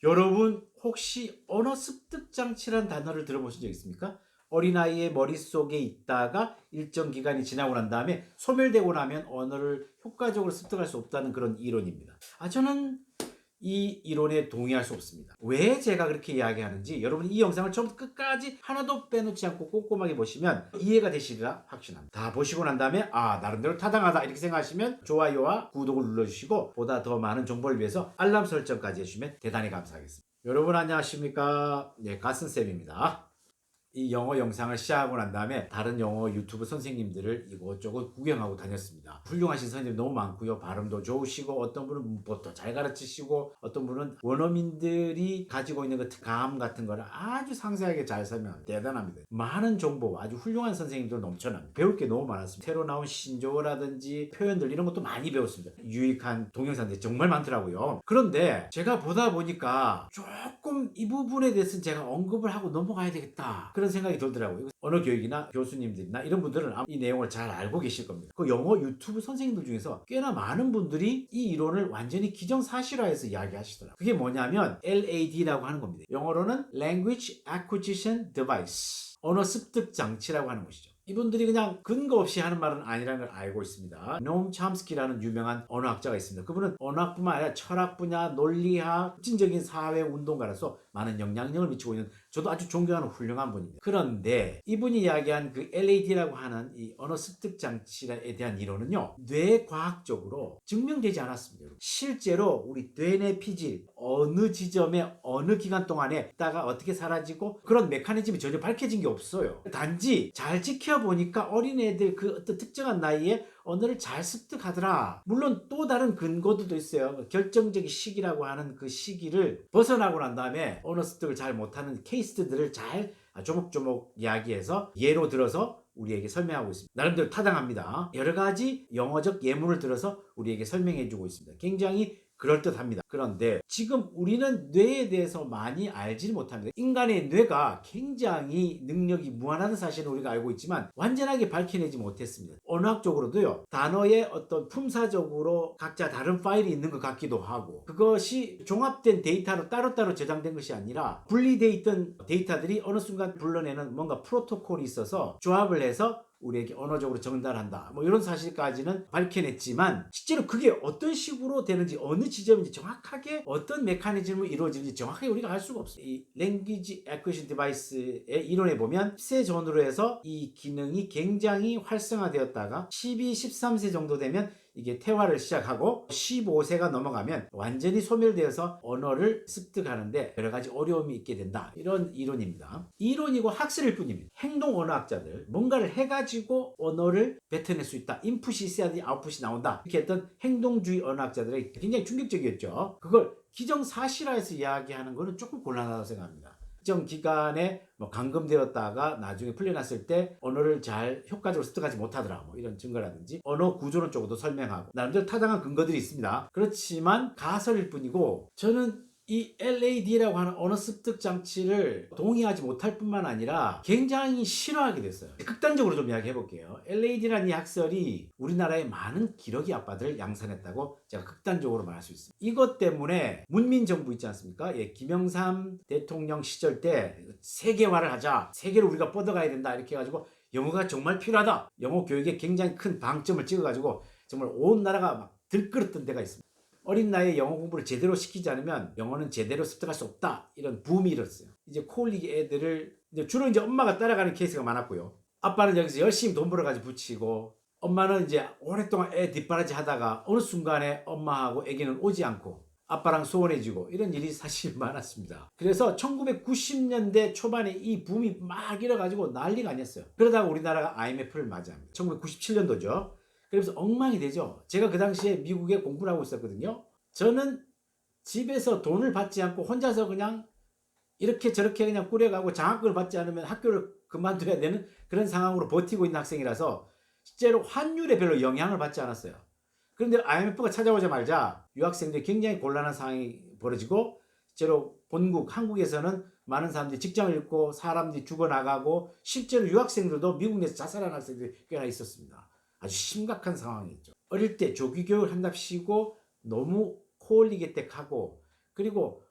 여러분 혹시 언어 습득 장치란 단어를 들어보신 적 있습니까? 어린아이의 머릿속에 있다가 일정 기간이 지나고 난 다음에 소멸되고 나면 언어를 효과적으로 습득할 수 없다는 그런 이론입니다. 저는 이 이론에 동의할 수 없습니다. 왜 제가 그렇게 이야기하는지 여러분이 이 영상을 처음부터 끝까지 하나도 빼놓지 않고 꼼꼼하게 보시면 이해가 되시리라 확신합니다. 다 보시고 난 다음에 나름대로 타당하다 이렇게 생각하시면 좋아요와 구독을 눌러주시고 보다 더 많은 정보를 위해서 알람 설정까지 해주시면 대단히 감사하겠습니다. 여러분 안녕하십니까? 네, 가슨쌤입니다. 이 영어 영상을 시작하고 난 다음에 다른 영어 유튜브 선생님들을 이곳저곳 구경하고 다녔습니다. 훌륭하신 선생님 너무 많고요. 발음도 좋으시고 어떤 분은 문법도 잘 가르치시고 어떤 분은 원어민들이 가지고 있는 그 감 같은 거를 아주 상세하게 잘 설명합니다. 대단합니다. 많은 정보 아주 훌륭한 선생님들 넘쳐납니다. 배울 게 너무 많았습니다. 새로 나온 신조어라든지 표현들 이런 것도 많이 배웠습니다. 유익한 동영상들이 정말 많더라고요. 그런데 제가 보다 보니까 조금 이 부분에 대해서는 제가 언급을 하고 넘어가야 되겠다 그런 생각이 들더라고요. 언어 교육이나 교수님들이나 이런 분들은 이 내용을 잘 알고 계실 겁니다. 그 영어 유튜브 선생님들 중에서 꽤나 많은 분들이 이 이론을 완전히 기정사실화해서 이야기하시더라고요. 그게 뭐냐면 LAD라고 하는 겁니다. 영어로는 Language Acquisition Device, 언어 습득 장치라고 하는 것이죠. 이분들이 그냥 근거 없이 하는 말은 아니라는 걸 알고 있습니다. 노엄 첨스키라는 유명한 언어학자가 있습니다. 그분은 언어학뿐만 아니라 철학 분야, 논리학, 혁신적인 사회 운동가로서 많은 영향력을 미치고 있는 저도 아주 존경하는 훌륭한 분입니다. 그런데 이분이 이야기한 그 LAD라고 하는 이 언어 습득 장치에 대한 이론은요, 뇌과학적으로 증명되지 않았습니다. 실제로 우리 뇌내 피질 어느 지점에 어느 기간 동안에 있다가 어떻게 사라지고 그런 메커니즘이 전혀 밝혀진 게 없어요. 단지 잘 지켜보니까 어린애들 그 어떤 특정한 나이에 언어를 잘 습득하더라. 물론 또 다른 근거도 있어요. 결정적인 시기라고 하는 그 시기를 벗어나고 난 다음에 언어 습득을 잘 못하는 케이스들을 잘 조목조목 이야기해서 예로 들어서 우리에게 설명하고 있습니다. 나름대로 타당합니다. 여러 가지 영어적 예문을 들어서 우리에게 설명해 주고 있습니다. 굉장히 그럴듯합니다. 그런데 지금 우리는 뇌에 대해서 많이 알지 못합니다. 인간의 뇌가 굉장히 능력이 무한하다는 사실을 우리가 알고 있지만 완전하게 밝혀내지 못했습니다. 언어학적으로도요, 단어의 어떤 품사적으로 각자 다른 파일이 있는 것 같기도 하고, 그것이 종합된 데이터로 따로따로 저장된 것이 아니라 분리되어 있던 데이터들이 어느 순간 불러내는 뭔가 프로토콜이 있어서 조합을 해서 우리에게 언어적으로 전달한다. 이런 사실까지는 밝혀냈지만 실제로 그게 어떤 식으로 되는지 어느 지점인지 정확하게 어떤 메커니즘으로 이루어지는지 정확하게 우리가 알 수가 없어요. 이 Language Acquisition Device의 이론에 보면 10세 전후로 해서 이 기능이 굉장히 활성화되었다가 12, 13세 정도 되면 이게 퇴화를 시작하고 15세가 넘어가면 완전히 소멸되어서 언어를 습득하는데 여러 가지 어려움이 있게 된다. 이런 이론입니다. 이론이고 학설일 뿐입니다. 행동 언어학자들 뭔가를 해가지고 언어를 뱉어낼 수 있다. 인풋이 있어야지 아웃풋이 나온다. 이렇게 했던 행동주의 언어학자들이 굉장히 충격적이었죠. 그걸 기정사실화해서 이야기하는 것은 조금 곤란하다고 생각합니다. 특정 기간에 감금되었다가 나중에 풀려났을 때 언어를 잘 효과적으로 습득하지 못하더라. 이런 증거라든지 언어 구조론 쪽으로도 설명하고 나름대로 타당한 근거들이 있습니다. 그렇지만 가설일 뿐이고 저는 이 LAD라고 하는 언어 습득 장치를 동의하지 못할 뿐만 아니라 굉장히 싫어하게 됐어요. 극단적으로 좀 이야기해 볼게요. LAD라는 이 학설이 우리나라의 많은 기러기 아빠들을 양산했다고 제가 극단적으로 말할 수 있습니다. 이것 때문에 문민정부 있지 않습니까? 김영삼 대통령 시절 때 세계화를 하자, 세계를 우리가 뻗어가야 된다 이렇게 해가지고 영어가 정말 필요하다, 영어 교육에 굉장히 큰 방점을 찍어가지고 정말 온 나라가 막 들끓었던 때가 있습니다. 어린 나이에 영어 공부를 제대로 시키지 않으면 영어는 제대로 습득할 수 없다, 이런 붐이 일었어요. 이제 콜리기 애들을 주로 이제 엄마가 따라가는 케이스가 많았고요. 아빠는 여기서 열심히 돈 벌어가지고 붙이고, 엄마는 이제 오랫동안 애 뒷바라지 하다가 어느 순간에 엄마하고 애기는 오지 않고 아빠랑 소원해지고 이런 일이 사실 많았습니다. 그래서 1990년대 초반에 이 붐이 막 일어가지고 난리가 아니었어요. 그러다가 우리나라가 IMF를 맞이합니다. 1997년도죠. 그래서 엉망이 되죠. 제가 그 당시에 미국에 공부를 하고 있었거든요. 저는 집에서 돈을 받지 않고 혼자서 그냥 이렇게 저렇게 그냥 꾸려가고 장학금을 받지 않으면 학교를 그만둬야 되는 그런 상황으로 버티고 있는 학생이라서 실제로 환율에 별로 영향을 받지 않았어요. 그런데 IMF가 찾아오자마자 유학생들이 굉장히 곤란한 상황이 벌어지고 실제로 본국 한국에서는 많은 사람들이 직장을 잃고 사람들이 죽어나가고 실제로 유학생들도 미국 내에서 자살한 학생들이 꽤나 있었습니다. 아주 심각한 상황이었죠. 어릴 때 조기 교육을 한답시고 너무 코올리게택하고 그리고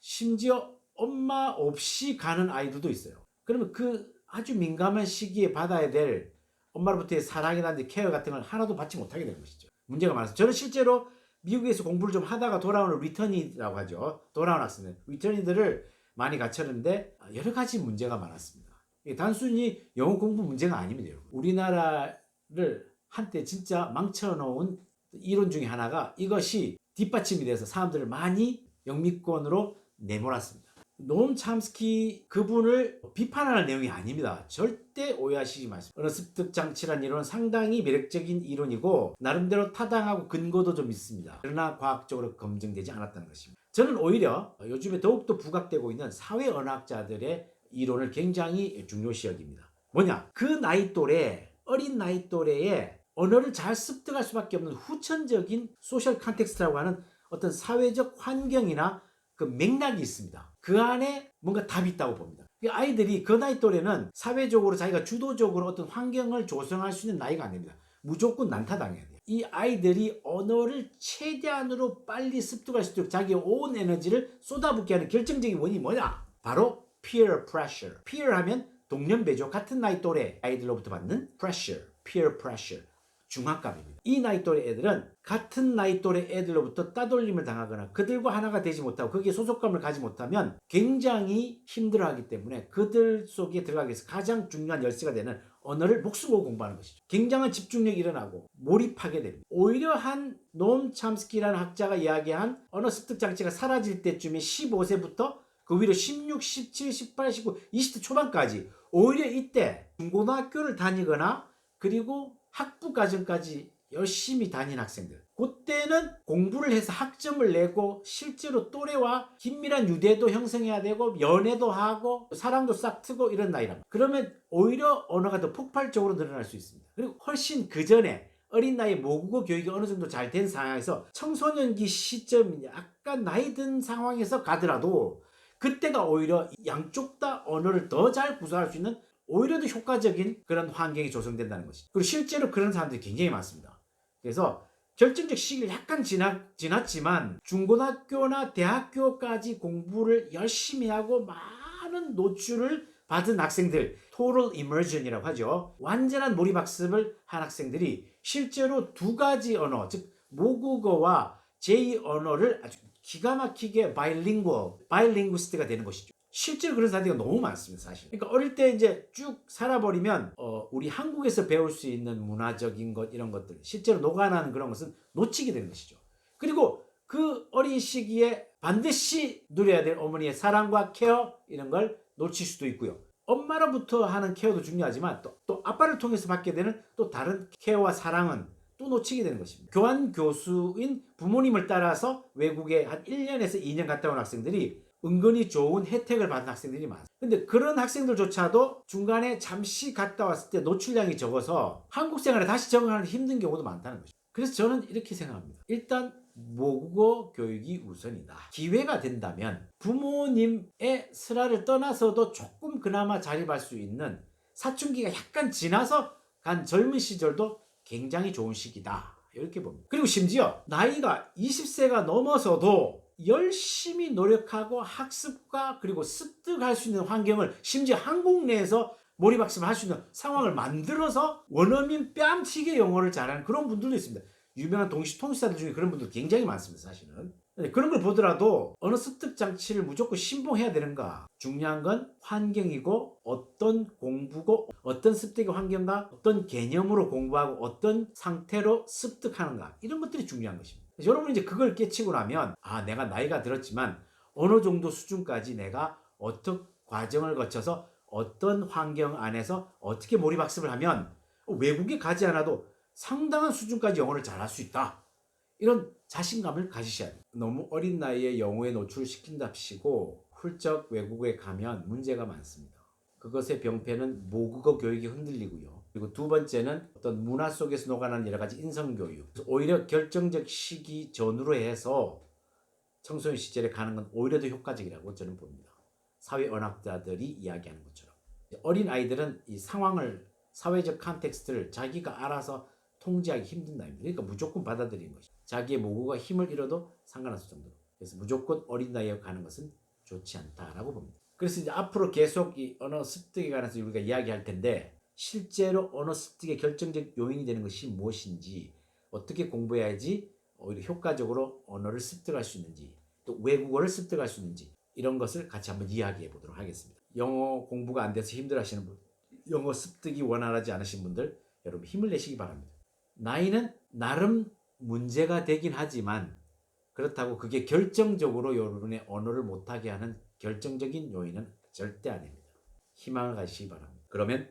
심지어 엄마 없이 가는 아이들도 있어요. 그러면 그 아주 민감한 시기에 받아야 될 엄마로부터의 사랑이라든지 케어 같은 걸 하나도 받지 못하게 되는 것이죠. 문제가 많아서 저는 실제로 미국에서 공부를 좀 하다가 돌아오는 리터니라고 하죠. 돌아온 학생들, 리터니들을 많이 가르쳤는데 여러 가지 문제가 많았습니다. 단순히 영어 공부 문제가 아닙니다. 여러분. 우리나라를 한때 진짜 망쳐놓은 이론 중에 하나가 이것이 뒷받침이 돼서 사람들을 많이 영미권으로 내몰았습니다. 노엄 첨스키 그분을 비판하는 내용이 아닙니다. 절대 오해하시지 마십시오. 언어 습득 장치라는 이론은 상당히 매력적인 이론이고 나름대로 타당하고 근거도 좀 있습니다. 그러나 과학적으로 검증되지 않았다는 것입니다. 저는 오히려 요즘에 더욱더 부각되고 있는 사회언어학자들의 이론을 굉장히 중요시 여깁니다. 뭐냐? 그 나이 또래, 어린 나이 또래에 언어를 잘 습득할 수밖에 없는 후천적인 소셜 컨텍스트라고 하는 어떤 사회적 환경이나 그 맥락이 있습니다. 그 안에 뭔가 답이 있다고 봅니다. 아이들이 그 나이 또래는 사회적으로 자기가 주도적으로 어떤 환경을 조성할 수 있는 나이가 아닙니다. 무조건 난타당해야 돼요. 이 아이들이 언어를 최대한으로 빨리 습득할 수 있도록 자기의 온 에너지를 쏟아붓게 하는 결정적인 원인이 뭐냐? 바로 peer pressure. peer 하면 동년배죠. 같은 나이 또래 아이들로부터 받는 pressure, peer pressure. 중압감입니다. 이 나이 또래 애들은 같은 나이 또래 애들로부터 따돌림을 당하거나 그들과 하나가 되지 못하고 거기에 소속감을 가지 못하면 굉장히 힘들어하기 때문에 그들 속에 들어가기 위해서 가장 중요한 열쇠가 되는 언어를 목숨 걸고 공부하는 것이죠. 굉장한 집중력이 일어나고 몰입하게 됩니다. 오히려 한 노엄 첨스키라는 학자가 이야기한 언어 습득 장치가 사라질 때쯤에 15세부터 그 위로 16, 17, 18, 19, 20대 초반까지 오히려 이때 중고등학교를 다니거나 그리고 학부 과정까지 열심히 다닌 학생들, 그때는 공부를 해서 학점을 내고 실제로 또래와 긴밀한 유대도 형성해야 되고 연애도 하고 사랑도 싹 트고 이런 나이랍니다. 그러면 오히려 언어가 더 폭발적으로 늘어날 수 있습니다. 그리고 훨씬 그 전에 어린 나이에 모국어 교육이 어느 정도 잘 된 상황에서 청소년기 시점 약간 나이 든 상황에서 가더라도 그때가 오히려 양쪽 다 언어를 더 잘 구사할 수 있는 오히려 더 효과적인 그런 환경이 조성된다는 것이죠. 그리고 실제로 그런 사람들이 굉장히 많습니다. 그래서 결정적 시기를 약간 지났지만 중고등학교나 대학교까지 공부를 열심히 하고 많은 노출을 받은 학생들, total immersion이라고 하죠. 완전한 몰입학습을 한 학생들이 실제로 두 가지 언어, 즉 모국어와 제2 언어를 아주 기가 막히게 바이링구스트가 되는 것이죠. 실제로 그런 사례가 너무 많습니다, 사실. 그러니까 어릴 때 이제 쭉 살아버리면 우리 한국에서 배울 수 있는 문화적인 것 이런 것들 실제로 녹아나는 그런 것은 놓치게 되는 것이죠. 그리고 그 어린 시기에 반드시 누려야 될 어머니의 사랑과 케어 이런 걸 놓칠 수도 있고요. 엄마로부터 하는 케어도 중요하지만 또 아빠를 통해서 받게 되는 또 다른 케어와 사랑은 또 놓치게 되는 것입니다. 교환 교수인 부모님을 따라서 외국에 한 1년에서 2년 갔다 온 학생들이 은근히 좋은 혜택을 받은 학생들이 많아요. 근데 그런 학생들조차도 중간에 잠시 갔다 왔을 때 노출량이 적어서 한국 생활에 다시 적응하는 힘든 경우도 많다는 거죠. 그래서 저는 이렇게 생각합니다. 일단 모국어 교육이 우선이다. 기회가 된다면 부모님의 슬하를 떠나서도 조금 그나마 자립할 수 있는 사춘기가 약간 지나서 간 젊은 시절도 굉장히 좋은 시기다. 이렇게 봅니다. 그리고 심지어 나이가 20세가 넘어서도 열심히 노력하고 학습과 그리고 습득할 수 있는 환경을 심지어 한국 내에서 몰입학습을 할 수 있는 상황을 만들어서 원어민 뺨치게 영어를 잘하는 그런 분들도 있습니다. 유명한 통치사들 중에 그런 분들 굉장히 많습니다, 사실은. 그런 걸 보더라도 언어 습득 장치를 무조건 신봉해야 되는가? 중요한 건 환경이고 어떤 공부고 어떤 습득의 환경과 어떤 개념으로 공부하고 어떤 상태로 습득하는가 이런 것들이 중요한 것입니다. 여러분이 이제 그걸 깨치고 나면 내가 나이가 들었지만 어느 정도 수준까지 내가 어떤 과정을 거쳐서 어떤 환경 안에서 어떻게 몰입학습을 하면 외국에 가지 않아도 상당한 수준까지 영어를 잘할 수 있다. 이런 자신감을 가지셔야 돼요. 너무 어린 나이에 영어에 노출시킨답시고 훌쩍 외국에 가면 문제가 많습니다. 그것의 병폐는 모국어 교육이 흔들리고요. 그리고 두 번째는 어떤 문화 속에서 녹아나는 여러 가지 인성교육. 오히려 결정적 시기 전후로 해서 청소년 시절에 가는 건 오히려 더 효과적이라고 저는 봅니다. 사회언어학자들이 이야기하는 것처럼. 어린 아이들은 이 상황을 사회적 컨텍스트를 자기가 알아서 통제하기 힘든 나이입니다. 그러니까 무조건 받아들이는 것이죠. 자기의 모국어가 힘을 잃어도 상관없을 정도로. 그래서 무조건 어린 나이에 가는 것은 좋지 않다라고 봅니다. 그래서 이제 앞으로 계속 이 언어 습득에 관해서 우리가 이야기할 텐데 실제로 언어 습득의 결정적 요인이 되는 것이 무엇인지, 어떻게 공부해야지 오히려 효과적으로 언어를 습득할 수 있는지, 또 외국어를 습득할 수 있는지, 이런 것을 같이 한번 이야기해 보도록 하겠습니다. 영어 공부가 안 돼서 힘들어하시는 분, 영어 습득이 원활하지 않으신 분들, 여러분 힘을 내시기 바랍니다. 나이는 나름 문제가 되긴 하지만 그렇다고 그게 결정적으로 여러분의 언어를 못하게 하는 결정적인 요인은 절대 아닙니다. 희망을 가지시기 바랍니다. 그러면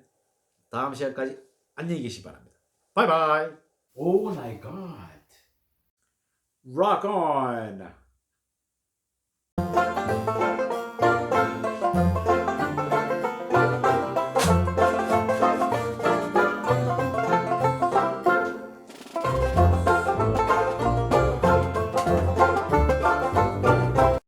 다음 시간까지 안녕히 계시기 바랍니다. 바이바이. 오 마이 갓. Rock on.